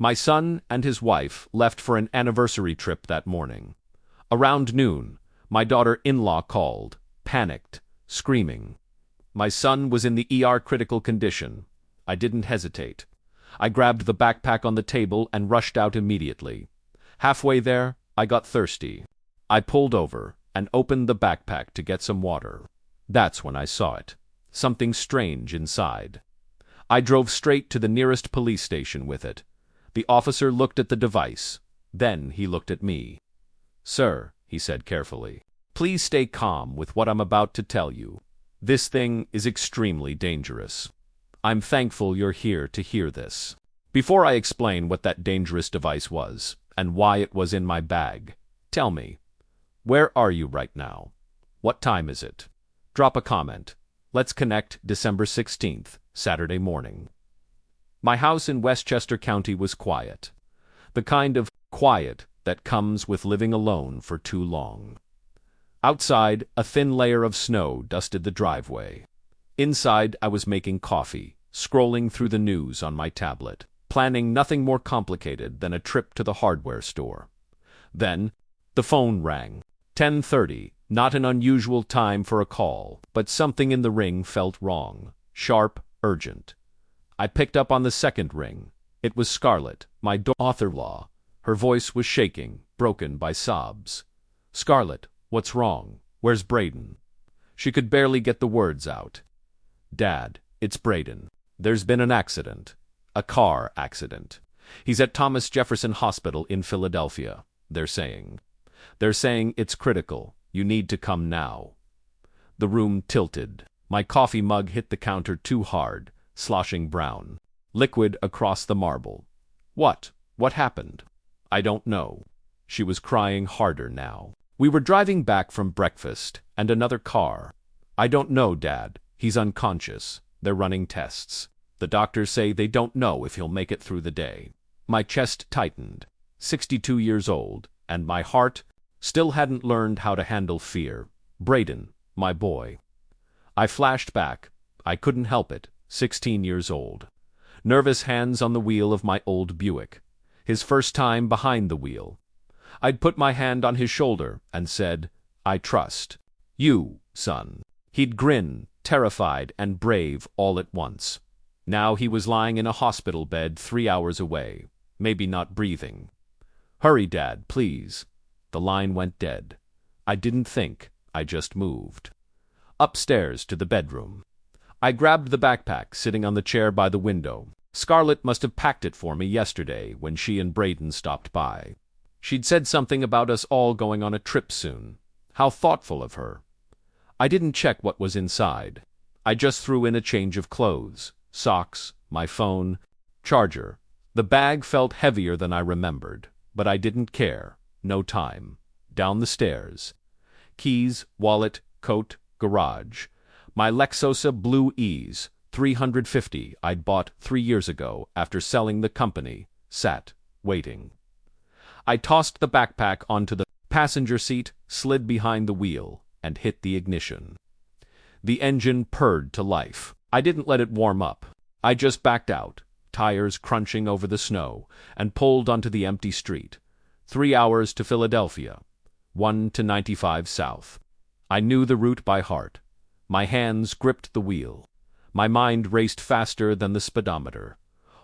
My son and his wife left for an anniversary trip that morning. Around noon, my daughter-in-law called, panicked, screaming. My son was in the ER critical condition. I didn't hesitate. I grabbed the backpack on the table and rushed out immediately. Halfway there, I got thirsty. I pulled over and opened the backpack to get some water. That's when I saw it. Something strange inside. I drove straight to the nearest police station with it. The officer looked at the device. Then he looked at me. "Sir," he said carefully, "please stay calm with what I'm about to tell you. This thing is extremely dangerous. I'm thankful you're here to hear this." Before I explain what that dangerous device was, and why it was in my bag, tell me, where are you right now? What time is it? Drop a comment. Let's connect December 16th, Saturday morning. My house in Westchester County was quiet. The kind of quiet that comes with living alone for too long. Outside, a thin layer of snow dusted the driveway. Inside, I was making coffee, scrolling through the news on my tablet, planning nothing more complicated than a trip to the hardware store. Then, the phone rang. 10:30, not an unusual time for a call, but something in the ring felt wrong, sharp, urgent. I picked up on the second ring. It was Scarlett, my daughter-in-law. Her voice was shaking, broken by sobs. "Scarlett, what's wrong? Where's Braden?" She could barely get the words out. "Dad, it's Braden. There's been an accident. A car accident. He's at Thomas Jefferson Hospital in Philadelphia, they're saying. They're saying it's critical. You need to come now." The room tilted. My coffee mug hit the counter too hard, sloshing brown. Liquid across the marble. What? What happened? I don't know. She was crying harder now. "We were driving back from breakfast, and another car. I don't know, Dad. He's unconscious. They're running tests. The doctors say they don't know if he'll make it through the day." My chest tightened. 62 years old, and my heart still hadn't learned how to handle fear. Braden, my boy. I flashed back. I couldn't help it. 16 years old. Nervous hands on the wheel of my old Buick. His first time behind the wheel. I'd put my hand on his shoulder and said, "I trust you, son." He'd grin, terrified and brave all at once. Now he was lying in a hospital bed 3 hours away, maybe not breathing. "Hurry, Dad, please." The line went dead. I didn't think, I just moved. Upstairs to the bedroom. I grabbed the backpack sitting on the chair by the window. Scarlett must have packed it for me yesterday when she and Braden stopped by. She'd said something about us all going on a trip soon. How thoughtful of her. I didn't check what was inside. I just threw in a change of clothes, socks, my phone, charger. The bag felt heavier than I remembered, but I didn't care. No time. Down the stairs. Keys, wallet, coat, garage. My Lexosa Blue Ease, 350 I'd bought 3 years ago after selling the company, sat, waiting. I tossed the backpack onto the passenger seat, slid behind the wheel, and hit the ignition. The engine purred to life. I didn't let it warm up. I just backed out, tires crunching over the snow, and pulled onto the empty street. 3 hours to Philadelphia, 1 to 95 South. I knew the route by heart. My hands gripped the wheel. My mind raced faster than the speedometer.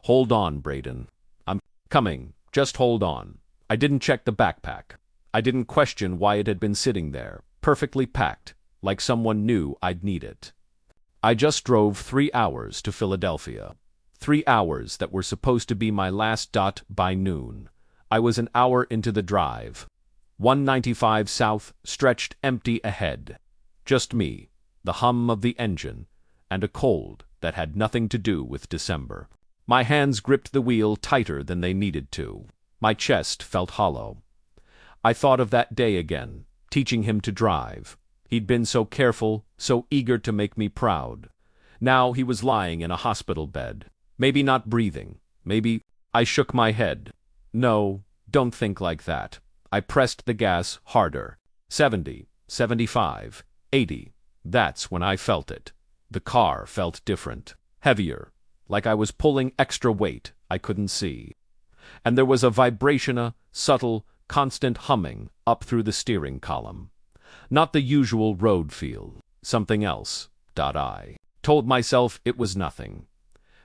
"Hold on, Braden. I'm coming. Just hold on." I didn't check the backpack. I didn't question why it had been sitting there, perfectly packed, like someone knew I'd need it. I just drove 3 hours to Philadelphia. 3 hours that were supposed to be my last dot by noon. I was an hour into the drive. 195 South stretched empty ahead. Just me, the hum of the engine, and a cold that had nothing to do with December. My hands gripped the wheel tighter than they needed to. My chest felt hollow. I thought of that day again, teaching him to drive. He'd been so careful, so eager to make me proud. Now he was lying in a hospital bed, maybe not breathing, maybe. I shook my head. "No, don't think like that." I pressed the gas harder. 70, 75, 80. That's when I felt it. The car felt different, heavier, like I was pulling extra weight I couldn't see. and there was a vibration, a subtle, constant humming up through the steering column. Not the usual road feel, something else. I told myself it was nothing.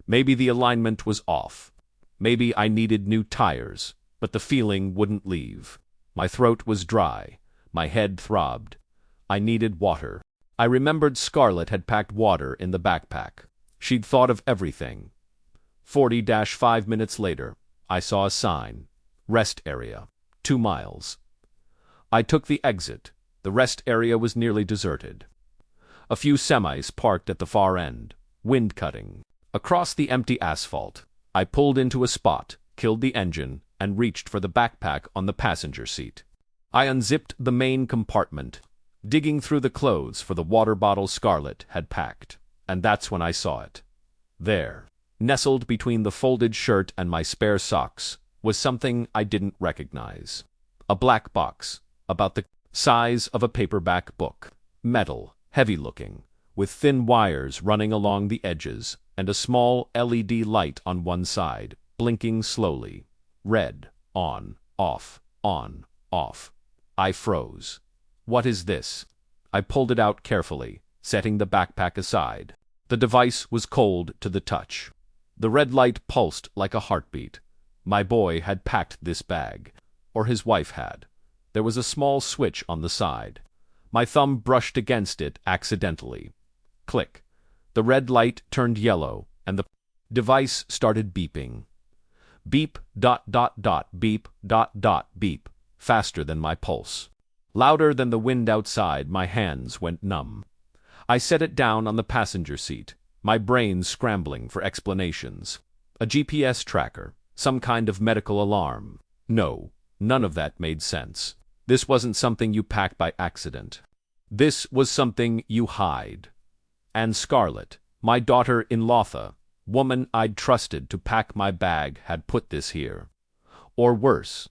Maybe the alignment was off. Maybe I needed new tires, but the feeling wouldn't leave. My throat was dry. My head throbbed. I needed water. I remembered Scarlett had packed water in the backpack. She'd thought of everything. 40-5 minutes later, I saw a sign. Rest area. 2 miles. I took the exit. The rest area was nearly deserted. A few semis parked at the far end. Wind cutting. Across the empty asphalt, I pulled into a spot, killed the engine, and reached for the backpack on the passenger seat. I unzipped the main compartment, digging through the clothes for the water bottle Scarlett had packed, and that's when I saw it. There, nestled between the folded shirt and my spare socks, was something I didn't recognize. A black box, about the size of a paperback book. Metal, heavy-looking, with thin wires running along the edges, and a small LED light on one side, blinking slowly. Red, on, off, on, off. I froze. What is this? I pulled it out carefully, setting the backpack aside. The device was cold to the touch. The red light pulsed like a heartbeat. My boy had packed this bag, or his wife had. There was a small switch on the side. My thumb brushed against it accidentally. Click. The red light turned yellow, and the device started beeping. Beep, ... beep, ... beep, faster than my pulse. Louder than the wind outside, my hands went numb. I set it down on the passenger seat, my brain scrambling for explanations. A GPS tracker, some kind of medical alarm. No, none of that made sense. This wasn't something you pack by accident. This was something you hide. And Scarlett, my daughter-in-law, woman I'd trusted to pack my bag, had put this here. Or worse, ...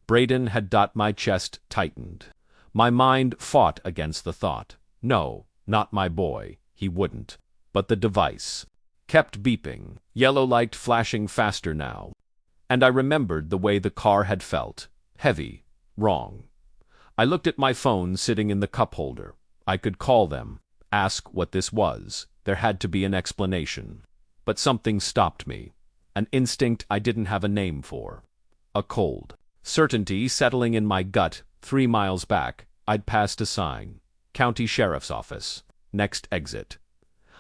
Braden had ... My chest tightened. My mind fought against the thought. No, not my boy. He wouldn't. But the device kept beeping, yellow light flashing faster now. And I remembered the way the car had felt. Heavy. Wrong. I looked at my phone sitting in the cup holder. I could call them, ask what this was. There had to be an explanation. But something stopped me. An instinct I didn't have a name for. A cold certainty settling in my gut. 3 miles back, I'd passed a sign. County Sheriff's Office. Next exit.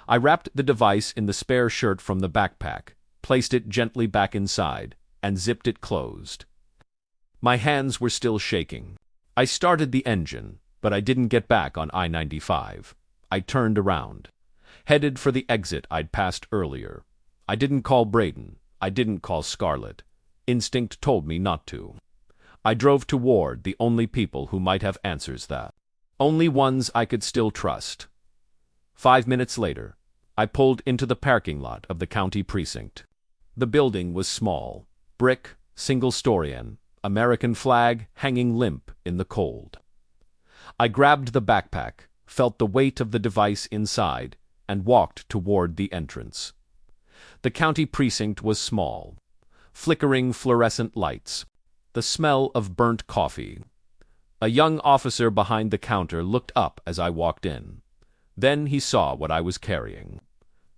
I wrapped the device in the spare shirt from the backpack, placed it gently back inside, and zipped it closed. My hands were still shaking. I started the engine, but I didn't get back on I-95. I turned around, headed for the exit I'd passed earlier. I didn't call Braden. I didn't call Scarlett. Instinct told me not to. I drove toward the only people who might have answers that. Only ones I could still trust. 5 minutes later, I pulled into the parking lot of the county precinct. The building was small, brick, single-story, American flag hanging limp in the cold. I grabbed the backpack, felt the weight of the device inside, and walked toward the entrance. The county precinct was small. Flickering fluorescent lights. The smell of burnt coffee. A young officer behind the counter looked up as I walked in. Then he saw what I was carrying.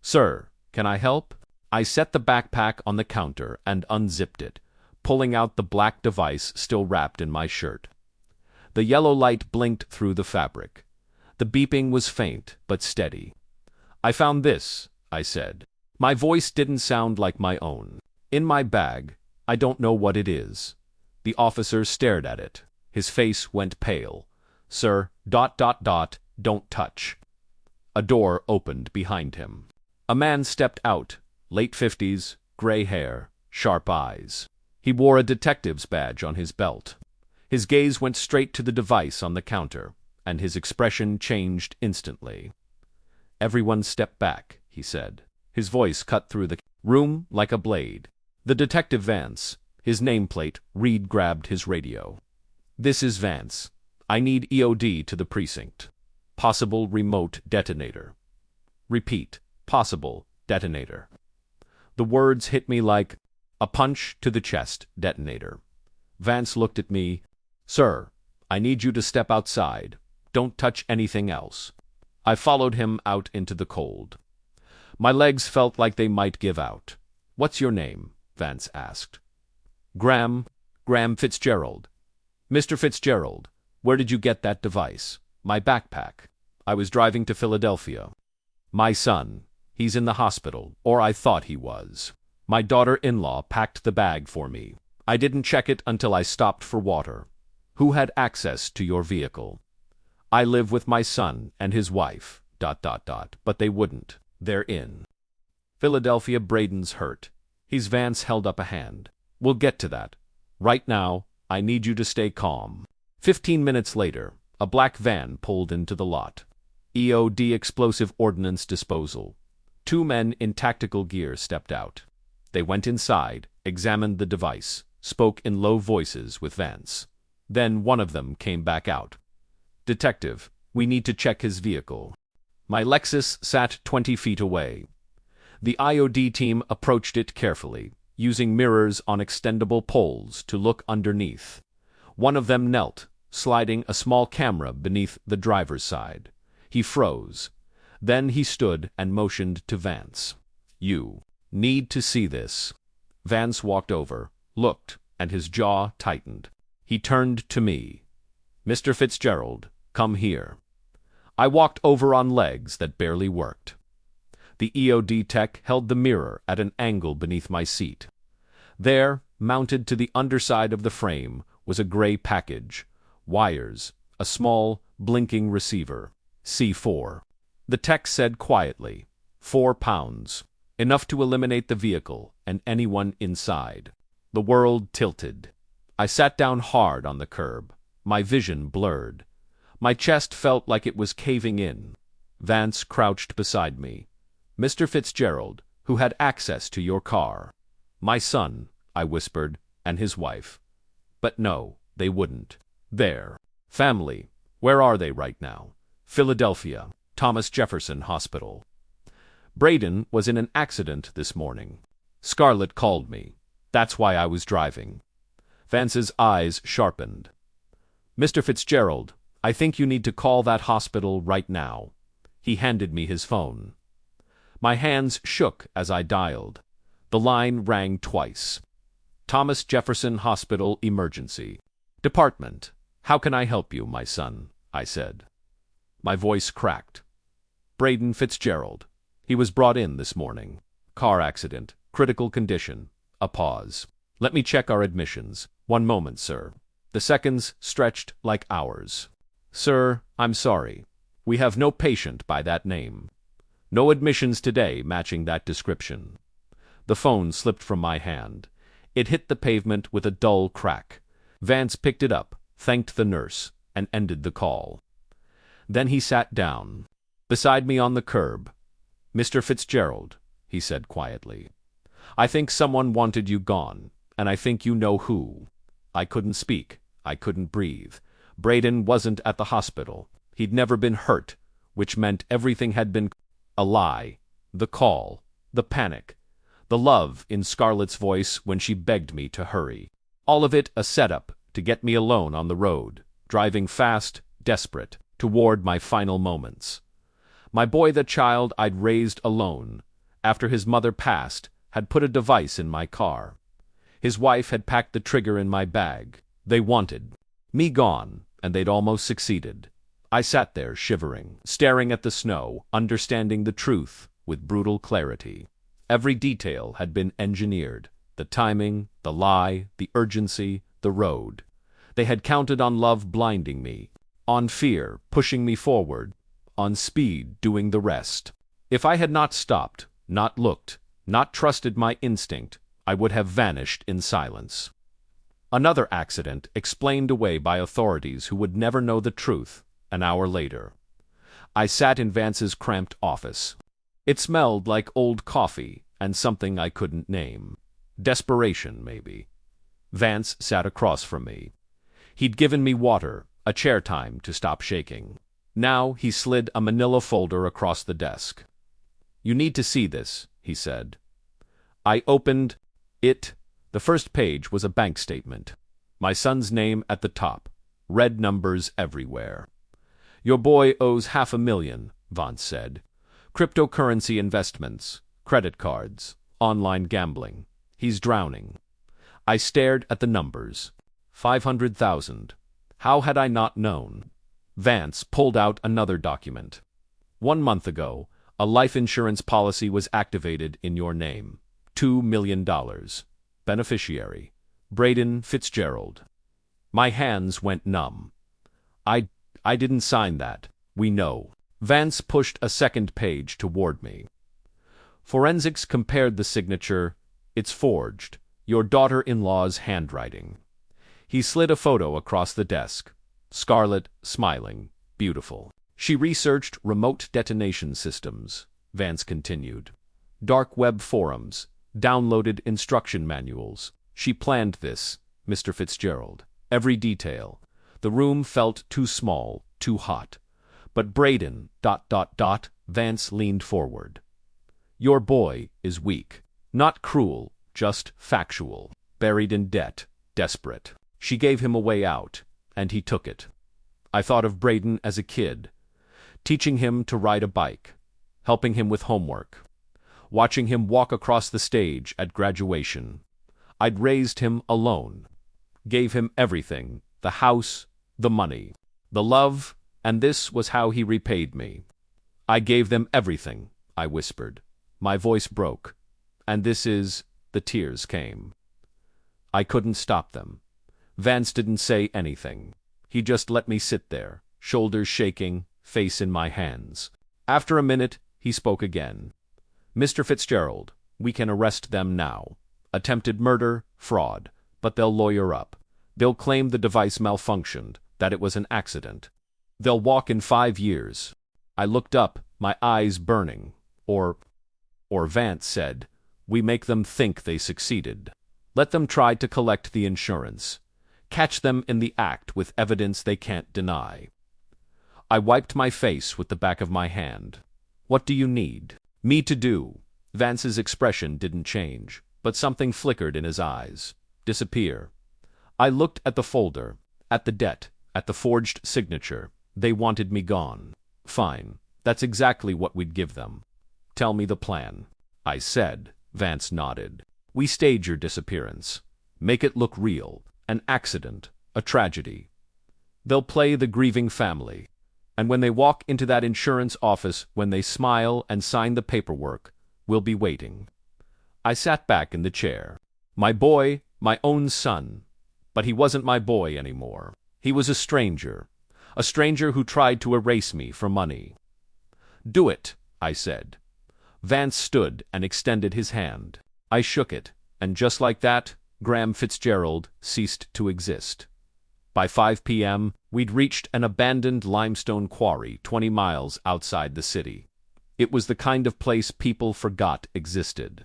"Sir, can I help?" I set the backpack on the counter and unzipped it, pulling out the black device still wrapped in my shirt. The yellow light blinked through the fabric. The beeping was faint, but steady. "I found this," I said. My voice didn't sound like my own. "In my bag. I don't know what it is." The officer stared at it. His face went pale. "Sir, ... don't touch." A door opened behind him. A man stepped out, late 50s, gray hair, sharp eyes. He wore a detective's badge on his belt. His gaze went straight to the device on the counter, and his expression changed instantly. "Everyone step back," he said. His voice cut through the room like a blade. The detective Vance, his nameplate, Reed grabbed his radio. "This is Vance. I need EOD to the precinct. Possible remote detonator. Repeat, possible detonator." The words hit me like A punch to the chest, detonator. Vance looked at me. "Sir, I need you to step outside. Don't touch anything else." I followed him out into the cold. My legs felt like they might give out. "What's your name?" Vance asked. Graham Fitzgerald." "Mr. Fitzgerald, where did you get that device?" "My backpack. I was driving to Philadelphia." "My son. He's in the hospital, or I thought he was. My daughter-in-law packed the bag for me. I didn't check it until I stopped for water." "Who had access to your vehicle?" "I live with my son and his wife, ... but they wouldn't. They're in Philadelphia. Braden's hurt. Vance held up a hand. "We'll get to that. Right now, I need you to stay calm." 15 minutes later, a black van pulled into the lot. EOD, explosive ordnance disposal. 2 men in tactical gear stepped out. They went inside, examined the device, spoke in low voices with Vance. Then one of them came back out. "Detective, we need to check his vehicle." My Lexus sat 20 feet away. The IOD team approached it carefully, using mirrors on extendable poles to look underneath. One of them knelt, sliding a small camera beneath the driver's side. He froze. Then he stood and motioned to Vance. "You need to see this." Vance walked over, looked, and his jaw tightened. He turned to me. "Mr. Fitzgerald, come here." I walked over on legs that barely worked. The EOD tech held the mirror at an angle beneath my seat. There, mounted to the underside of the frame, was a gray package, wires, a small, blinking receiver, C4. The tech said quietly, 4 pounds, enough to eliminate the vehicle and anyone inside. The world tilted. I sat down hard on the curb, my vision blurred. My chest felt like it was caving in. Vance crouched beside me. "Mr. Fitzgerald, who had access to your car?" "My son," I whispered, "and his wife." But no, they wouldn't. "There. Family. Where are they right now?" "Philadelphia. Thomas Jefferson Hospital." "Braden was in an accident this morning. Scarlett called me. That's why I was driving." Vance's eyes sharpened. "Mr. Fitzgerald, I think you need to call that hospital right now." He handed me his phone. My hands shook as I dialed. The line rang twice. "Thomas Jefferson Hospital Emergency. Department. How can I help you, my son?" I said. My voice cracked. "Braden Fitzgerald. He was brought in this morning. Car accident. Critical condition." A pause. "Let me check our admissions. 1 moment, sir." The seconds stretched like hours. "Sir, I'm sorry. We have no patient by that name. No admissions today matching that description." The phone slipped from my hand. It hit the pavement with a dull crack. Vance picked it up, thanked the nurse, and ended the call. Then he sat down, beside me on the curb. "Mr. Fitzgerald," he said quietly, "I think someone wanted you gone, and I think you know who." I couldn't speak. I couldn't breathe. Braden wasn't at the hospital. He'd never been hurt, which meant everything had been a lie. The call, the panic, the love in Scarlett's voice when she begged me to hurry. All of it a setup to get me alone on the road, driving fast, desperate, toward my final moments. My boy, the child I'd raised alone, after his mother passed, had put a device in my car. His wife had packed the trigger in my bag. They wanted me gone, and they'd almost succeeded. I sat there shivering, staring at the snow, understanding the truth with brutal clarity. Every detail had been engineered. The timing, the lie, the urgency, the road. They had counted on love blinding me, on fear pushing me forward, on speed doing the rest. If I had not stopped, not looked, not trusted my instinct, I would have vanished in silence. Another accident explained away by authorities who would never know the truth. An hour later, I sat in Vance's cramped office. It smelled like old coffee and something I couldn't name. Desperation, maybe. Vance sat across from me. He'd given me water, a chair time to stop shaking. Now he slid a manila folder across the desk. "You need to see this," he said. I opened it, The first page was a bank statement. My son's name at the top, red numbers everywhere. "Your boy owes $500,000, Vance said. Cryptocurrency investments, credit cards, online gambling. He's drowning." I stared at the numbers. 500,000. How had I not known? Vance pulled out another document. "1 month ago, a life insurance policy was activated in your name. $2 million. Beneficiary: Braden Fitzgerald." My hands went numb. I didn't sign that. We know." Vance pushed a second page toward me. "Forensics compared the signature. It's forged. Your daughter-in-law's handwriting." He slid a photo across the desk. Scarlet, smiling, beautiful. "She researched remote detonation systems," Vance continued. "Dark web forums, downloaded instruction manuals. She planned this, Mr. Fitzgerald. Every detail. The room felt too small, too hot. But Braden, ... Vance leaned forward. "Your boy is weak. Not cruel, just factual. Buried in debt, desperate. She gave him a way out, and he took it. I thought of Braden as a kid, teaching him to ride a bike, helping him with homework, watching him walk across the stage at graduation. I'd raised him alone, gave him everything, the house, the money, the love, and this was how he repaid me. I gave them everything," I whispered. My voice broke, and the tears came. I couldn't stop them. Vance didn't say anything. He just let me sit there, shoulders shaking, face in my hands. After a minute, he spoke again. "Mr. Fitzgerald, we can arrest them now. Attempted murder, fraud, but they'll lawyer up. They'll claim the device malfunctioned, that it was an accident. They'll walk in 5 years." I looked up, my eyes burning. Or Vance said, "We make them think they succeeded. Let them try to collect the insurance. Catch them in the act with evidence they can't deny." I wiped my face with the back of my hand. "What do you need me to do?" Vance's expression didn't change, but something flickered in his eyes. "Disappear." I looked at the folder, at the debt, at the forged signature. They wanted me gone. Fine. That's exactly what we'd give them. "Tell me the plan," I said. Vance nodded. "We stage your disappearance. Make it look real. An accident. A tragedy. They'll play the grieving family. And when they walk into that insurance office, when they smile and sign the paperwork, we'll be waiting." I sat back in the chair. My boy, my own son. But he wasn't my boy anymore. He was a stranger who tried to erase me for money. "Do it," I said. Vance stood and extended his hand. I shook it, and just like that, Graham Fitzgerald ceased to exist. By 5 p.m., we'd reached an abandoned limestone quarry 20 miles outside the city. It was the kind of place people forgot existed.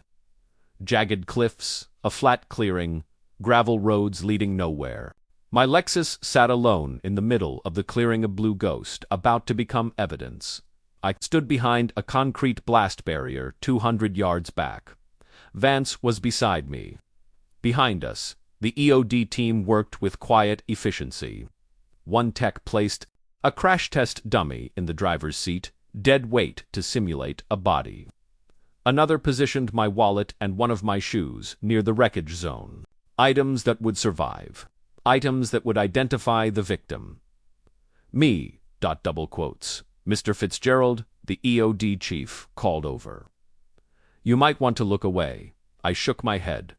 Jagged cliffs, a flat clearing, gravel roads leading nowhere. My Lexus sat alone in the middle of the clearing, a blue ghost, about to become evidence. I stood behind a concrete blast barrier 200 yards back. Vance was beside me. Behind us, the EOD team worked with quiet efficiency. One tech placed a crash test dummy in the driver's seat, dead weight to simulate a body. Another positioned my wallet and one of my shoes near the wreckage zone. Items that would survive. Items that would identify the victim. "Me, ... Mr. Fitzgerald," the EOD chief called over. "You might want to look away." I shook my head.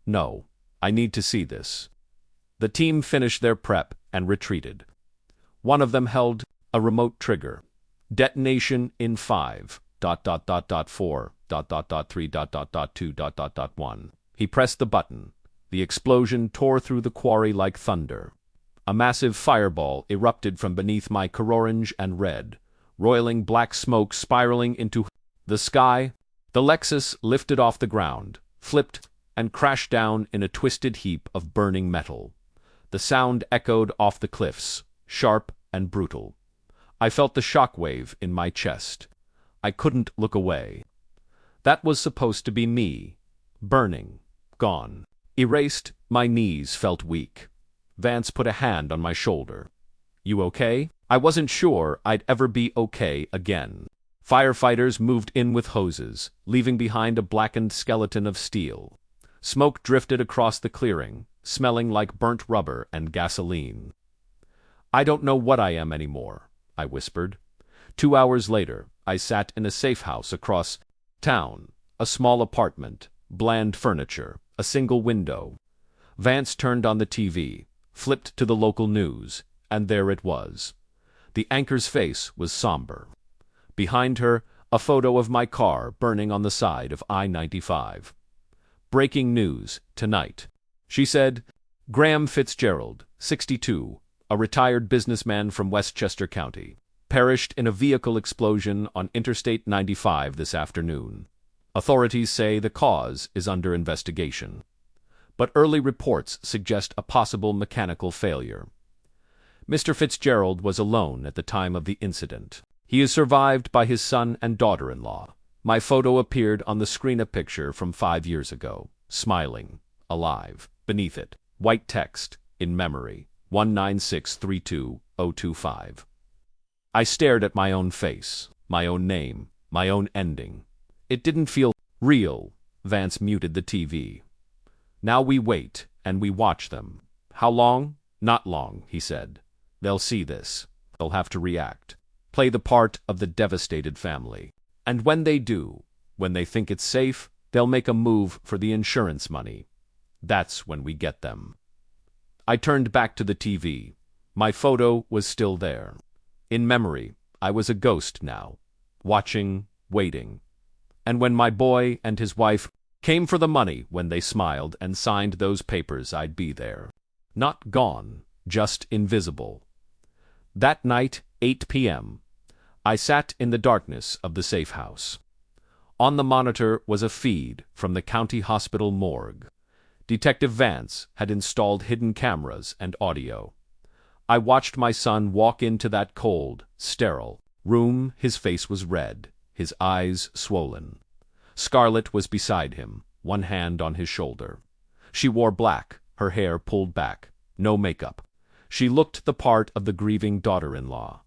"No, I need to see this." The team finished their prep and retreated. One of them held a remote trigger. "Detonation in 5, ... 4, ... 3, ... 2, ... 1. He pressed the button. The explosion tore through the quarry like thunder. A massive fireball erupted from beneath my orange and red, roiling black smoke spiraling into the sky. The Lexus lifted off the ground, flipped, and crashed down in a twisted heap of burning metal. The sound echoed off the cliffs, sharp and brutal. I felt the shockwave in my chest. I couldn't look away. That was supposed to be me, burning, gone. Erased, my knees felt weak. Vance put a hand on my shoulder. "You okay?" I wasn't sure I'd ever be okay again. Firefighters moved in with hoses, leaving behind a blackened skeleton of steel. Smoke drifted across the clearing, smelling like burnt rubber and gasoline. "I don't know what I am anymore," I whispered. 2 hours later, I sat in a safe house across town, a small apartment, bland furniture, a single window. Vance turned on the TV, flipped to the local news, and there it was. The anchor's face was somber. Behind her, a photo of my car burning on the side of I-95. "Breaking news, tonight." She said, "Graham Fitzgerald, 62, a retired businessman from Westchester County, perished in a vehicle explosion on Interstate 95 this afternoon. Authorities say the cause is under investigation, but early reports suggest a possible mechanical failure. Mr. Fitzgerald was alone at the time of the incident. He is survived by his son and daughter-in-law. My photo appeared on the screen, a picture from 5 years ago, smiling, alive. Beneath it, white text, in memory, 19632-025. I stared at my own face, my own name, my own ending. It didn't feel real. Vance muted the TV. "Now we wait, and we watch them." "How long?" "Not long," he said. "They'll see this. They'll have to react. Play the part of the devastated family. And when they do, when they think it's safe, they'll make a move for the insurance money. That's when we get them." I turned back to the TV. My photo was still there. In memory, I was a ghost now, watching, waiting. And when my boy and his wife came for the money, when they smiled and signed those papers, I'd be there. Not gone, just invisible. That night, 8 p.m., I sat in the darkness of the safe house. On the monitor was a feed from the county hospital morgue. Detective Vance had installed hidden cameras and audio. I watched my son walk into that cold, sterile room. His face was red, his eyes swollen. Scarlett was beside him, one hand on his shoulder. She wore black, her hair pulled back, no makeup. She looked the part of the grieving daughter-in-law.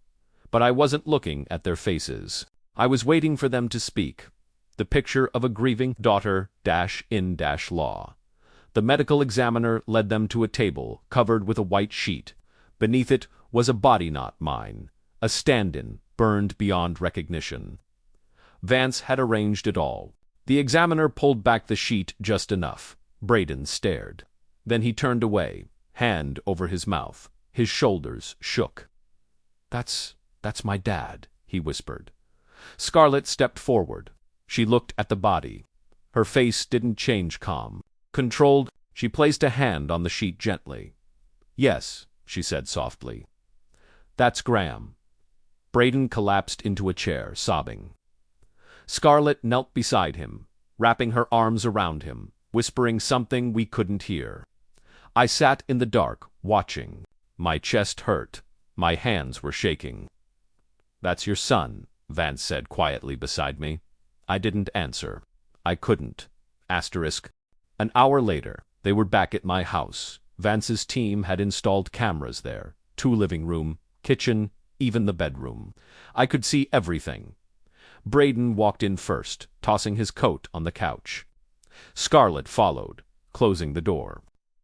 But I wasn't looking at their faces. I was waiting for them to speak. The picture of a grieving daughter-in-law. The medical examiner led them to a table covered with a white sheet. Beneath it was a body, not mine, a stand-in burned beyond recognition. Vance had arranged it all. The examiner pulled back the sheet just enough. Braden stared. Then he turned away, hand over his mouth. His shoulders shook. That's my dad," he whispered. Scarlett stepped forward. She looked at the body. Her face didn't change. Calm, controlled. She placed a hand on the sheet gently. "Yes," she said softly. "That's Graham." Braden collapsed into a chair, sobbing. Scarlett knelt beside him, wrapping her arms around him, whispering something we couldn't hear. I sat in the dark, watching. My chest hurt. My hands were shaking. "That's your son," Vance said quietly beside me. I didn't answer. I couldn't. An hour later, they were back at my house. Vance's team had installed cameras there. 2 living room, kitchen, even the bedroom. I could see everything. Braden walked in first, tossing his coat on the couch. Scarlett followed, closing the door.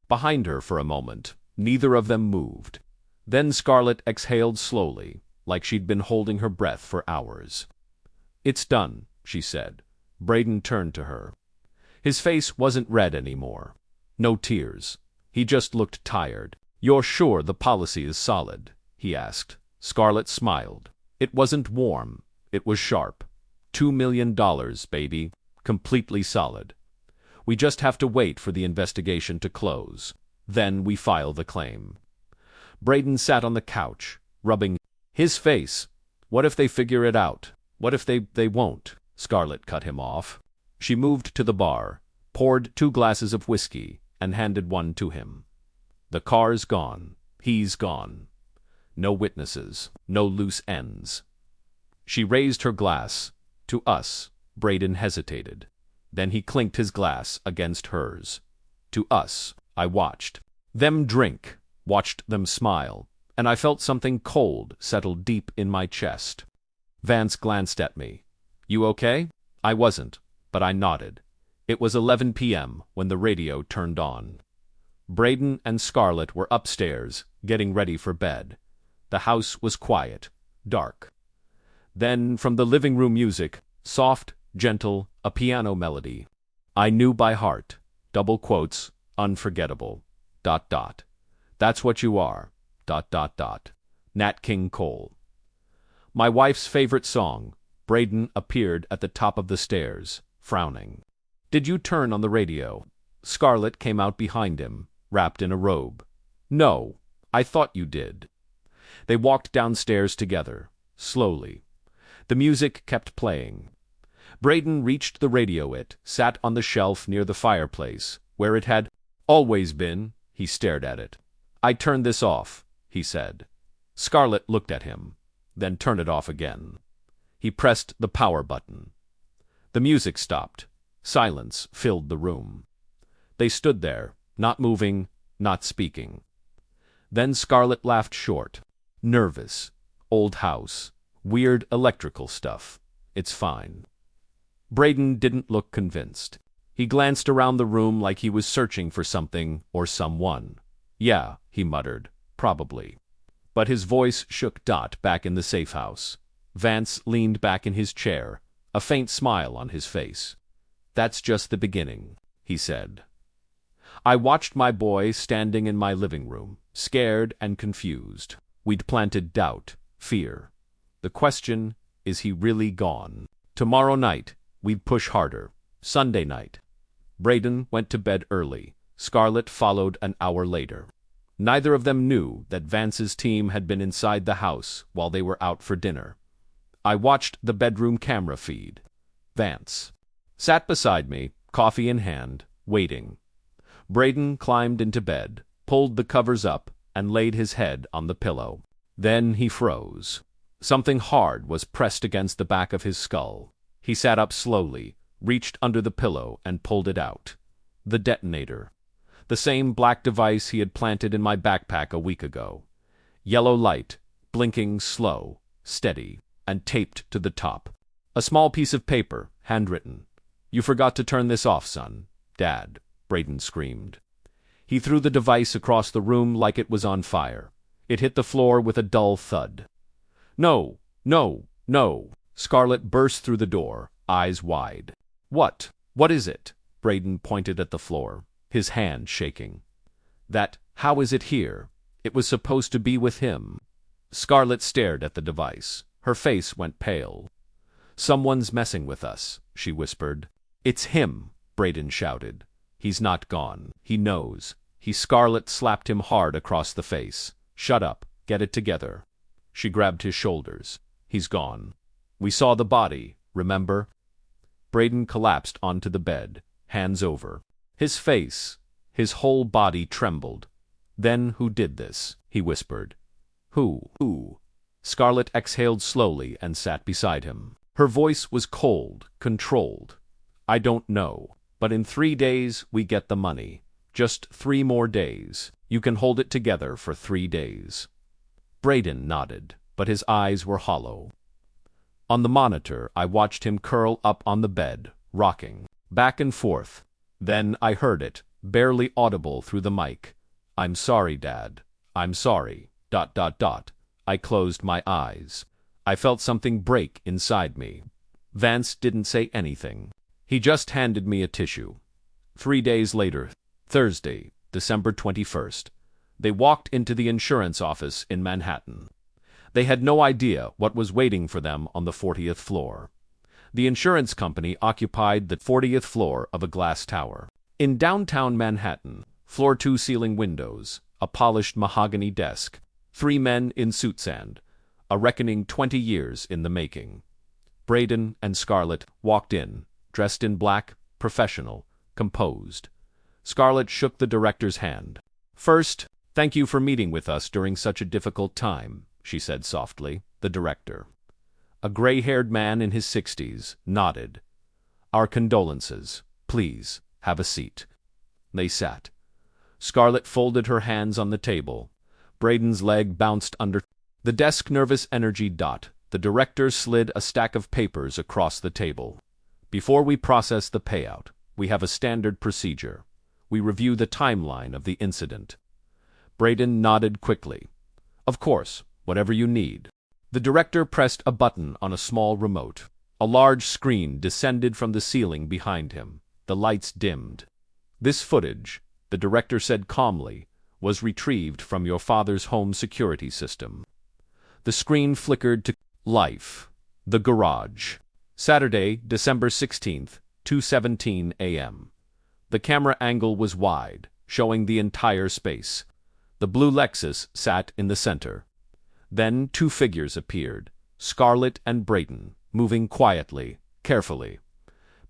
Behind her for a moment, neither of them moved. Then Scarlett exhaled slowly, like she'd been holding her breath for hours. "It's done," she said. Braden turned to her. His face wasn't red anymore. No tears. He just looked tired. "You're sure the policy is solid?" he asked. Scarlett smiled. It wasn't warm. It was sharp. $2 million, baby. Completely solid. We just have to wait for the investigation to close. Then we file the claim. Braden sat on the couch, rubbing his face. "What if they figure it out? What if they won't?" Scarlett cut him off. She moved to the bar, poured 2 glasses of whiskey, and handed one to him. "The car's gone. He's gone. No witnesses. No loose ends." She raised her glass. To us. Braden hesitated. Then he clinked his glass against hers. To us. I watched them drink, watched them smile, and I felt something cold settle deep in my chest. Vance glanced at me. You okay? I wasn't, but I nodded. It was 11 p.m. when the radio turned on. Braden and Scarlett were upstairs, getting ready for bed. The house was quiet, dark. Then, from the living room music, soft, gentle, a piano melody. I knew by heart, double quotes, unforgettable, ... That's what you are, ... Nat King Cole. My wife's favorite song. Braden appeared at the top of the stairs, frowning. Did you turn on the radio? Scarlett came out behind him, wrapped in a robe. No, I thought you did. They walked downstairs together, slowly. The music kept playing. Braden reached the radio. It sat on the shelf near the fireplace, where it had always been. He stared at it. I turned this off, he said. Scarlett looked at him, then turned it off again. He pressed the power button. The music stopped. Silence filled the room. They stood there, not moving, not speaking. Then Scarlett laughed short. Nervous. Old house. Weird electrical stuff. It's fine. Braden didn't look convinced. He glanced around the room like he was searching for something or someone. Yeah, he muttered. Probably. But his voice shook. Back in the safe house. Vance leaned back in his chair, a faint smile on his face. That's just the beginning, he said. I watched my boy standing in my living room, scared and confused. We'd planted doubt, fear. The question, is he really gone? Tomorrow night, we'd push harder. Sunday night. Braden went to bed early. Scarlett followed an hour later. Neither of them knew that Vance's team had been inside the house while they were out for dinner. I watched the bedroom camera feed. Vance sat beside me, coffee in hand, waiting. Braden climbed into bed, pulled the covers up, and laid his head on the pillow. Then he froze. Something hard was pressed against the back of his skull. He sat up slowly, reached under the pillow, and pulled it out. The detonator. The same black device he had planted in my backpack a week ago. Yellow light, blinking slow, steady, and taped to the top. A small piece of paper, handwritten. You forgot to turn this off, son. Dad, Braden screamed. He threw the device across the room like it was on fire. It hit the floor with a dull thud. No, no, no. Scarlett burst through the door, eyes wide. What? What is it? Braden pointed at the floor, his hand shaking. How is it here? It was supposed to be with him. Scarlett stared at the device. Her face went pale. Someone's messing with us, she whispered. It's him, Braden shouted. He's not gone. He knows. Scarlett slapped him hard across the face. Shut up. Get it together. She grabbed his shoulders. He's gone. We saw the body, remember? Braden collapsed onto the bed, hands over. His face, his whole body trembled. Then who did this? He whispered. Who? Scarlett exhaled slowly and sat beside him. Her voice was cold, controlled. I don't know, but in 3 days we get the money. Just 3 more days. You can hold it together for 3 days. Braden nodded, but his eyes were hollow. On the monitor, I watched him curl up on the bed, rocking, back and forth. Then I heard it, barely audible through the mic. I'm sorry, Dad. I'm sorry. ... I closed my eyes. I felt something break inside me. Vance didn't say anything. He just handed me a tissue. 3 days later, Thursday, December 21st, they walked into the insurance office in Manhattan. They had no idea what was waiting for them on the 40th floor. The insurance company occupied the 40th floor of a glass tower. In downtown Manhattan, floor 2 ceiling windows, a polished mahogany desk, 3 men in suits and a reckoning 20 years in the making. Braden and Scarlett walked in, dressed in black, professional, composed. Scarlett shook the director's hand. First, thank you for meeting with us during such a difficult time, she said softly. The director, a gray-haired man in his 60s, nodded. Our condolences. Please, have a seat. They sat. Scarlett folded her hands on the table. Braden's leg bounced under the desk. Nervous energy. The director slid a stack of papers across the table. Before we process the payout, we have a standard procedure. We review the timeline of the incident. Braden nodded quickly. Of course, whatever you need. The director pressed a button on a small remote. A large screen descended from the ceiling behind him. The lights dimmed. This footage, the director said calmly, was retrieved from your father's home security system. The screen flickered to life. The garage. Saturday, December 16th, 2:17 a.m. The camera angle was wide, showing the entire space. The blue Lexus sat in the center. Then two figures appeared, Scarlett and Braden, moving quietly, carefully.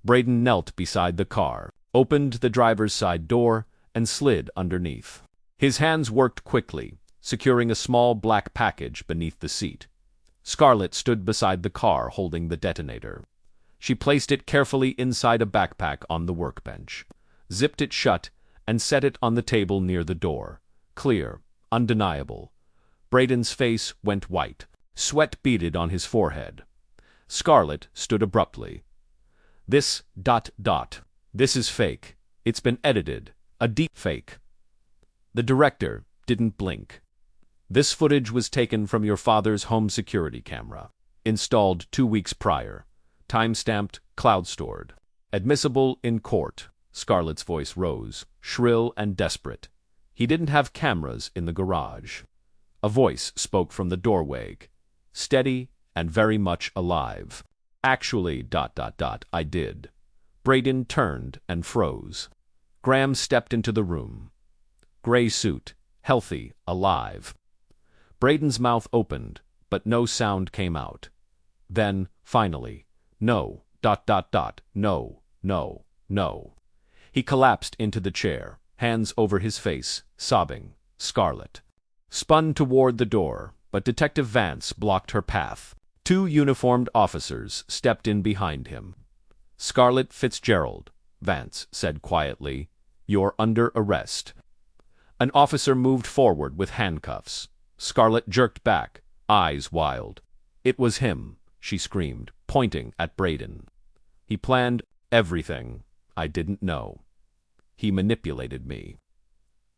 Braden knelt beside the car, opened the driver's side door, and slid underneath. His hands worked quickly, securing a small black package beneath the seat. Scarlett stood beside the car holding the detonator. She placed it carefully inside a backpack on the workbench, zipped it shut, and set it on the table near the door. Clear, undeniable. Braden's face went white. Sweat beaded on his forehead. Scarlett stood abruptly. This ... This is fake. It's been edited. A deep fake. The director didn't blink. This footage was taken from your father's home security camera, installed 2 weeks prior, time-stamped, cloud-stored. Admissible in court. Scarlett's voice rose, shrill and desperate. He didn't have cameras in the garage. A voice spoke from the doorway, steady and very much alive. Actually, I did. Braden turned and froze. Graham stepped into the room. Gray suit, healthy, alive. Braden's mouth opened, but no sound came out. Then, finally, no, no, no, no. He collapsed into the chair, hands over his face, sobbing. Scarlett spun toward the door, but Detective Vance blocked her path. 2 uniformed officers stepped in behind him. Scarlett Fitzgerald, Vance said quietly, you're under arrest. An officer moved forward with handcuffs. Scarlett jerked back, eyes wild. It was him, she screamed, pointing at Braden. He planned everything. I didn't know. He manipulated me.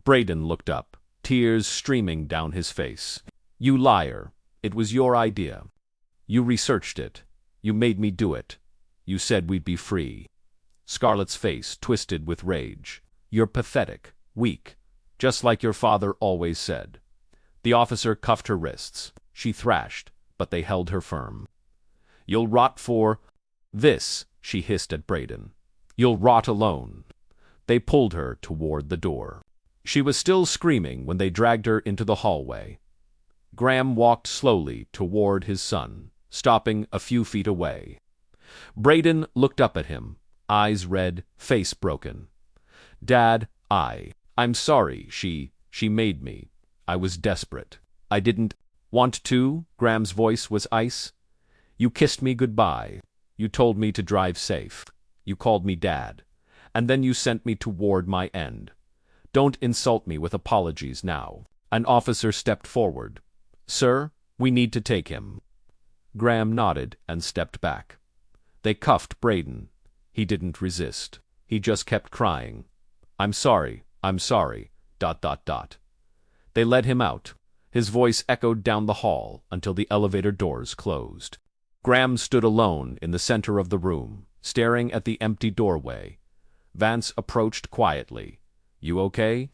Braden looked up, tears streaming down his face. You liar. It was your idea. You researched it. You made me do it. You said we'd be free. Scarlett's face twisted with rage. You're pathetic, weak, just like your father always said. The officer cuffed her wrists. She thrashed, but they held her firm. You'll rot for this, she hissed at Braden. You'll rot alone. They pulled her toward the door. She was still screaming when they dragged her into the hallway. Graham walked slowly toward his son, stopping a few feet away. Braden looked up at him, eyes red, face broken. Dad, I'm sorry, she made me. I was desperate. I didn't want to. Graham's voice was ice. You kissed me goodbye. You told me to drive safe. You called me Dad. And then you sent me toward my end. Don't insult me with apologies now. An officer stepped forward. Sir, we need to take him. Graham nodded and stepped back. They cuffed Braden. He didn't resist. He just kept crying. I'm sorry. They led him out. His voice echoed down the hall until the elevator doors closed. Graham stood alone in the center of the room, staring at the empty doorway. Vance approached quietly. You okay?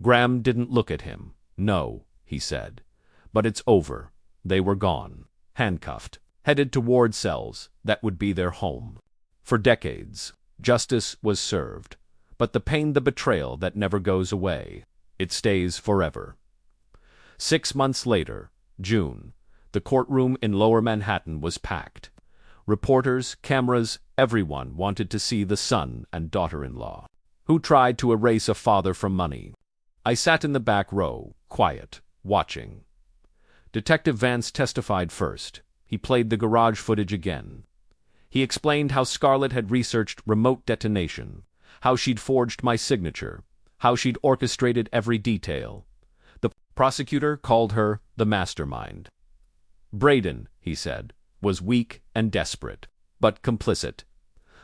Graham didn't look at him. No, he said. But it's over. They were gone, handcuffed, headed toward cells that would be their home. For decades, justice was served, but the pain, the betrayal that never goes away, it stays forever. 6 months later, June, the courtroom in Lower Manhattan was packed. Reporters, cameras, everyone wanted to see the son and daughter-in-law, who tried to erase a father from money. I sat in the back row, quiet, watching. Detective Vance testified first. He played the garage footage again. He explained how Scarlett had researched remote detonation, how she'd forged my signature, how she'd orchestrated every detail. The prosecutor called her the mastermind. Braden, he said, was weak and desperate, but complicit.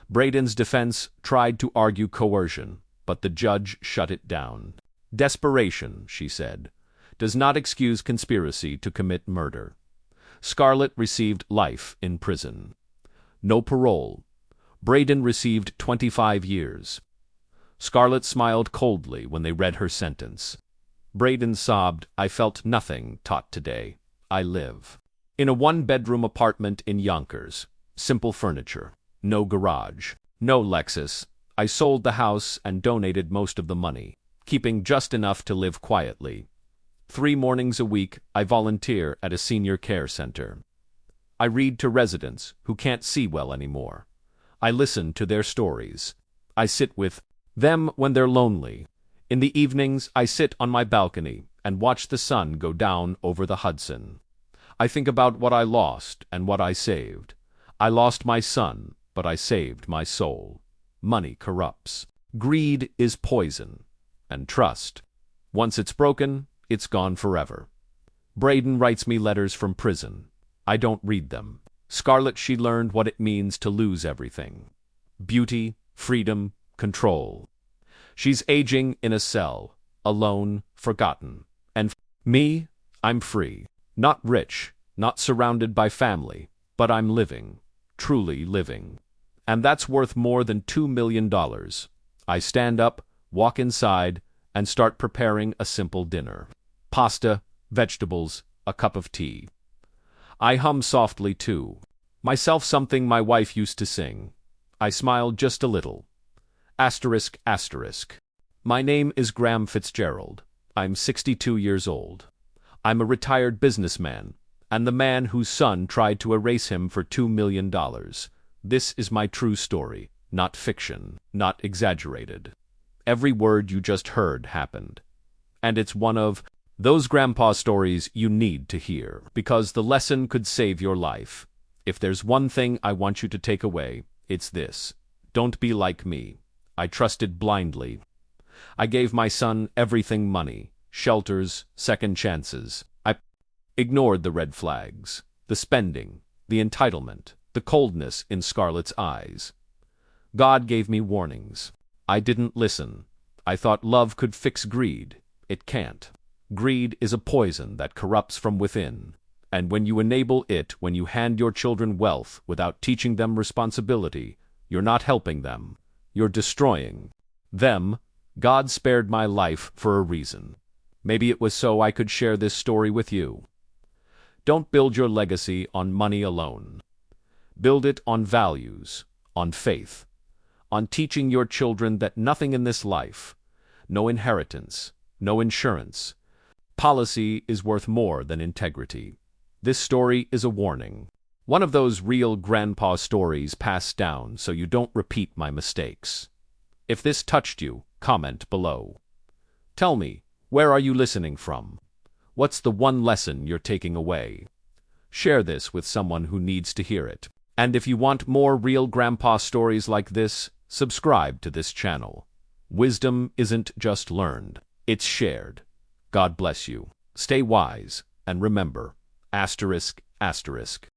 Braden's defense tried to argue coercion, but the judge shut it down. Desperation, she said, does not excuse conspiracy to commit murder. Scarlett received life in prison. No parole. Braden received 25 years. Scarlett smiled coldly when they read her sentence. Braden sobbed, "I felt nothing taught today. I live." In a one-bedroom apartment in Yonkers. Simple furniture. No garage. No Lexus. I sold the house and donated most of the money, keeping just enough to live quietly. 3 mornings a week, I volunteer at a senior care center. I read to residents who can't see well anymore. I listen to their stories. I sit with them when they're lonely. In the evenings, I sit on my balcony and watch the sun go down over the Hudson. I think about what I lost and what I saved. I lost my son, but I saved my soul. Money corrupts. Greed is poison. And trust. Once it's broken, it's gone forever. Braden writes me letters from prison. I don't read them. Scarlett, she learned what it means to lose everything. Beauty, freedom, control. She's aging in a cell, alone, forgotten. And me, I'm free. Not rich, not surrounded by family, but I'm living, truly living. And that's worth more than $2 million. I stand up, walk inside, and start preparing a simple dinner. Pasta, vegetables, a cup of tea. I hum softly too. Myself something my wife used to sing. I smiled just a little. Asterisk, asterisk. My name is Graham Fitzgerald. I'm 62 years old. I'm a retired businessman, and the man whose son tried to erase him for $2 million. This is my true story, not fiction, not exaggerated. Every word you just heard happened. And it's one of those grandpa stories you need to hear, because the lesson could save your life. If there's one thing I want you to take away, it's this. Don't be like me. I trusted blindly. I gave my son everything: money, shelters, second chances. I ignored the red flags, the spending, the entitlement, the coldness in Scarlett's eyes. God gave me warnings. I didn't listen. I thought love could fix greed. It can't. Greed is a poison that corrupts from within. And when you enable it, when you hand your children wealth without teaching them responsibility, you're not helping them. You're destroying them. God spared my life for a reason. Maybe it was so I could share this story with you. Don't build your legacy on money alone. Build it on values, on faith, on teaching your children that nothing in this life, no inheritance, no insurance, policy is worth more than integrity. This story is a warning. One of those real grandpa stories passed down so you don't repeat my mistakes. If this touched you, comment below. Tell me, where are you listening from? What's the one lesson you're taking away? Share this with someone who needs to hear it. And if you want more real grandpa stories like this, subscribe to this channel. Wisdom isn't just learned, it's shared. God bless you. Stay wise, and remember, asterisk, asterisk.